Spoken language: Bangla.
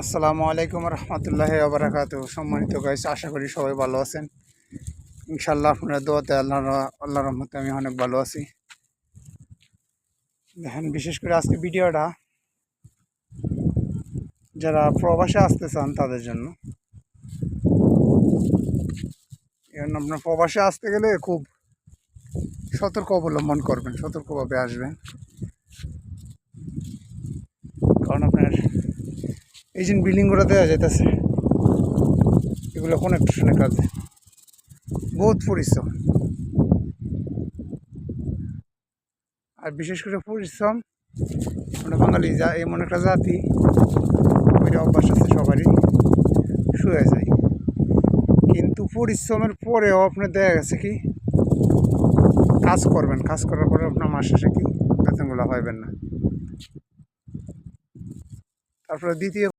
আসসালামু আলাইকুম রহমতুল্লাহি ওয়া বারাকাতুহু। সম্মানিত গাইস, আশা করি সবাই ভালো আছেন। ইনশাআল্লাহ আপনার দোয়াতে আল্লাহর রহমতে আমি অনেক ভালো আছি। দেখেন, বিশেষ করে আজকে ভিডিওটা যারা প্রবাসে আসতে চান তাদের জন্য। এখন আপনার প্রবাসে আসতে গেলে খুব সতর্ক অবলম্বন করবেন, সতর্কভাবে আসবেন। কারণ আপনার এই যে বিল্ডিংগুলো দেওয়া যেতেছে, এগুলো কনেকশনের কাজে বহুত পরিশ্রম। আর বিশেষ করে পরিশ্রম আমরা বাঙালি এমন একটা জাতি, ওইটা অভ্যাস আছে সবারই, শুয়ে যায়। কিন্তু পরিশ্রমের পরেও আপনার দেখা গেছে কি কাজ করবেন, কাজ করার পরে আপনার মাস শেষে কি বেতনগুলো পাইবেন না। তারপরে দ্বিতীয়